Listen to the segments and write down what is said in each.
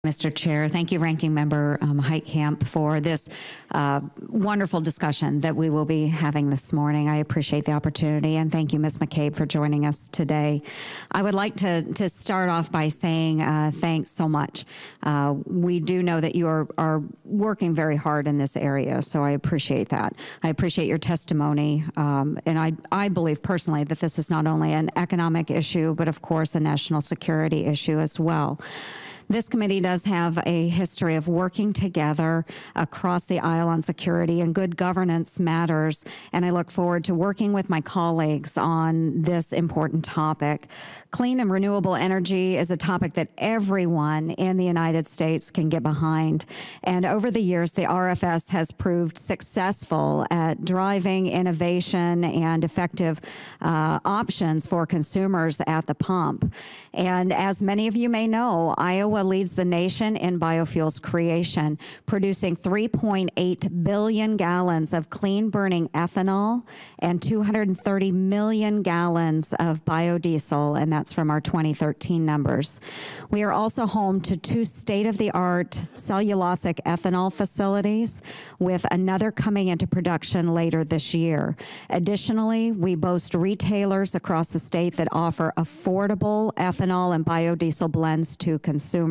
Mr. Chair. Thank you, Ranking Member Heitkamp, for this wonderful discussion that we will be having this morning. I appreciate the opportunity, and thank you, Ms. McCabe, for joining us today. I would like to start off by saying thanks so much. We do know that you are working very hard in this area, so I appreciate that. I appreciate your testimony, and I believe personally that this is not only an economic issue, but of course a national security issue as well. This committee does have a history of working together across the aisle on security and good governance matters, and I look forward to working with my colleagues on this important topic. Clean and renewable energy is a topic that everyone in the United States can get behind, and over the years, the RFS has proved successful at driving innovation and effective options for consumers at the pump. And as many of you may know, Iowa leads the nation in biofuels creation, producing 3.8 billion gallons of clean-burning ethanol and 230 million gallons of biodiesel, and that's from our 2013 numbers. We are also home to 2 state-of-the-art cellulosic ethanol facilities, with another coming into production later this year. Additionally, we boast retailers across the state that offer affordable ethanol and biodiesel blends to consumers.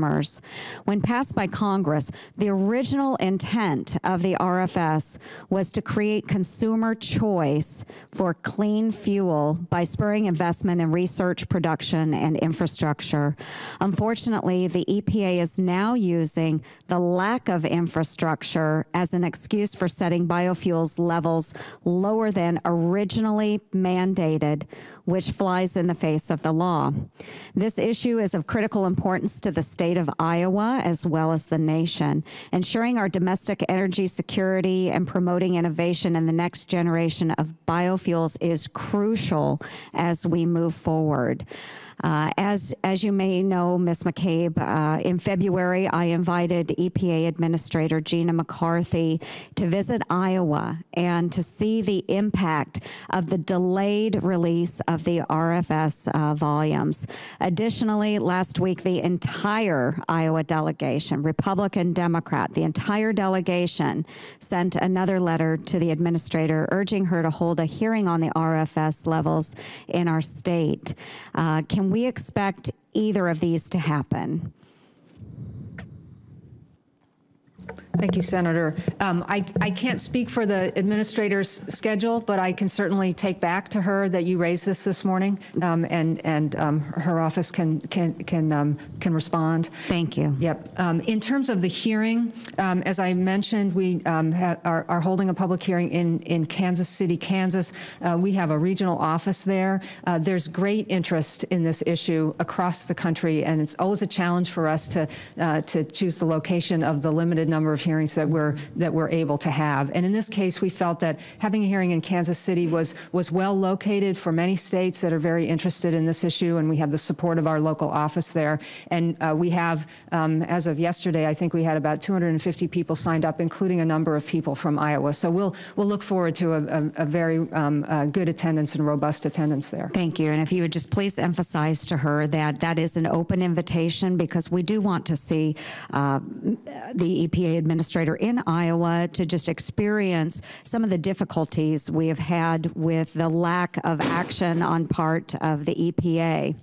When passed by Congress, the original intent of the RFS was to create consumer choice for clean fuel by spurring investment in research, production, and infrastructure. Unfortunately, the EPA is now using the lack of infrastructure as an excuse for setting biofuels levels lower than originally mandated, which flies in the face of the law. This issue is of critical importance to the state of Iowa as well as the nation. Ensuring our domestic energy security and promoting innovation in the next generation of biofuels is crucial as we move forward. As you may know, Ms. McCabe, in February, I invited EPA Administrator Gina McCarthy to visit Iowa and to see the impact of the delayed release of the RFS volumes. Additionally, last week, the entire Iowa delegation, Republican, Democrat, the entire delegation sent another letter to the administrator urging her to hold a hearing on the RFS levels in our state. Can we expect either of these to happen? Thank you, Senator. I can't speak for the administrator's schedule, but I can certainly take back to her that you raised this morning, and her office can respond. Thank you. Yep. In terms of the hearing, as I mentioned, we are holding a public hearing in Kansas City, Kansas. We have a regional office there. There's great interest in this issue across the country, and it's always a challenge for us to choose the location of the limited number of hearings that we're able to have. And in this case, we felt that having a hearing in Kansas City was well located for many states that are very interested in this issue, and we have the support of our local office there. And we have, as of yesterday, I think we had about 250 people signed up, including a number of people from Iowa. So we'll look forward to a very good attendance and robust attendance there. Thank you. And if you would just please emphasize to her that that is an open invitation, because we do want to see the EPA administrator in Iowa to just experience some of the difficulties we have had with the lack of action on part of the EPA.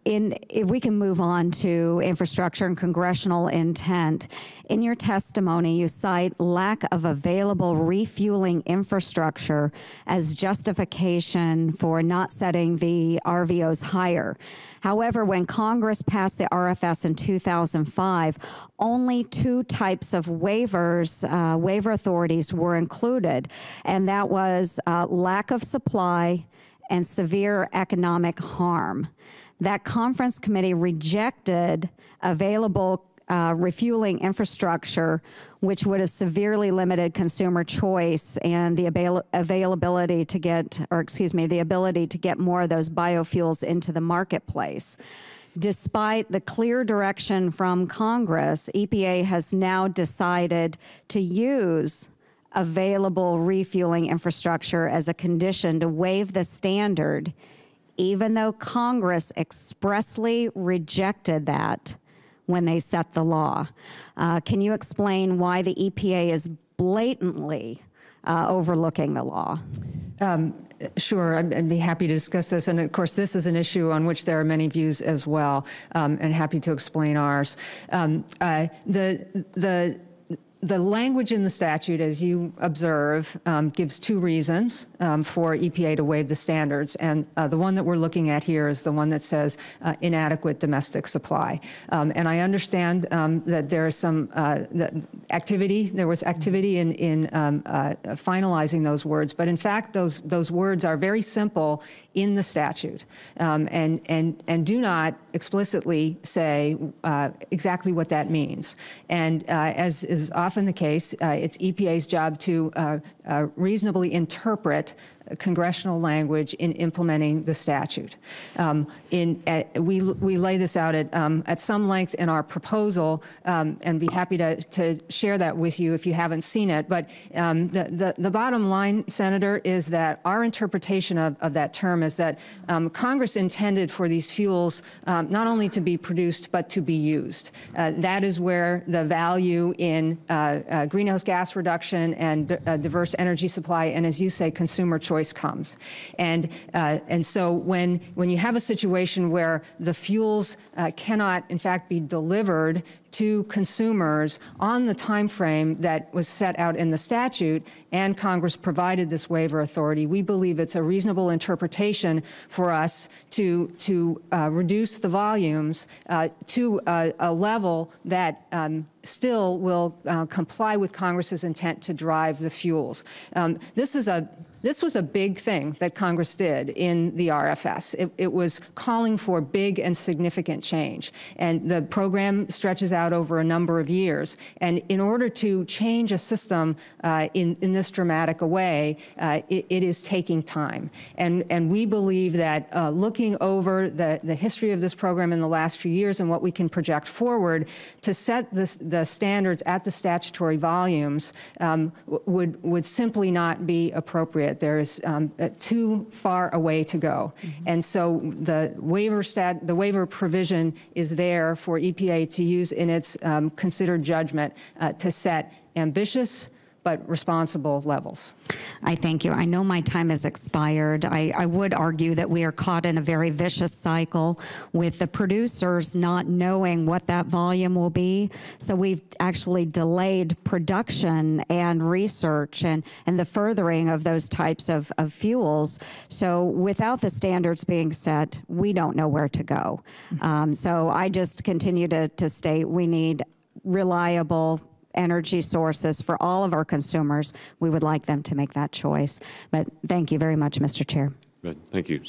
If we can move on to infrastructure and congressional intent, in your testimony, you cite lack of available refueling infrastructure as justification for not setting the RVOs higher. However, when Congress passed the RFS in 2005, only 2 types of waivers, waiver authorities were included, and that was lack of supply and severe economic harm. That conference committee rejected available refueling infrastructure, which would have severely limited consumer choice and the availability to get, or excuse me, the ability to get more of those biofuels into the marketplace. Despite the clear direction from Congress, EPA has now decided to use available refueling infrastructure as a condition to waive the standard, even though Congress expressly rejected that when they set the law. Can you explain why the EPA is blatantly overlooking the law? Sure, I'd be happy to discuss this. And of course, this is an issue on which there are many views as well, and happy to explain ours. The language in the statute, as you observe, gives two reasons for EPA to waive the standards. And the one that we're looking at here is the one that says inadequate domestic supply. And I understand that there is some activity, there was activity in finalizing those words. But in fact, those words are very simple in the statute and do not explicitly say exactly what that means. And as is often the case, it's EPA's job to reasonably interpret congressional language in implementing the statute. We lay this out at some length in our proposal, and be happy to share that with you if you haven't seen it. But the bottom line, Senator, is that our interpretation of that term is that Congress intended for these fuels not only to be produced, but to be used. That is where the value in greenhouse gas reduction and diverse energy supply, and as you say, consumer choice comes. And so when you have a situation where the fuels cannot, in fact, be delivered to consumers on the time frame that was set out in the statute, and Congress provided this waiver authority, we believe it's a reasonable interpretation for us to reduce the volumes to a level that still will comply with Congress's intent to drive the fuels. This was a big thing that Congress did in the RFS. It was calling for big and significant change. And the program stretches out over a number of years. And in order to change a system in this dramatic a way, it is taking time. And we believe that looking over the history of this program in the last few years and what we can project forward to set the standards at the statutory volumes would simply not be appropriate. There is too far a way to go. Mm-hmm. And so the waiver provision is there for EPA to use in its considered judgment to set ambitious but responsible levels. I thank you. I know my time has expired. I would argue that we are caught in a very vicious cycle with the producers not knowing what that volume will be. So we've actually delayed production and research and the furthering of those types of fuels. So without the standards being set, we don't know where to go. So I just continue to state we need reliable energy sources for all of our consumers. We would like them to make that choice. But thank you very much, Mr. Chair. Thank you.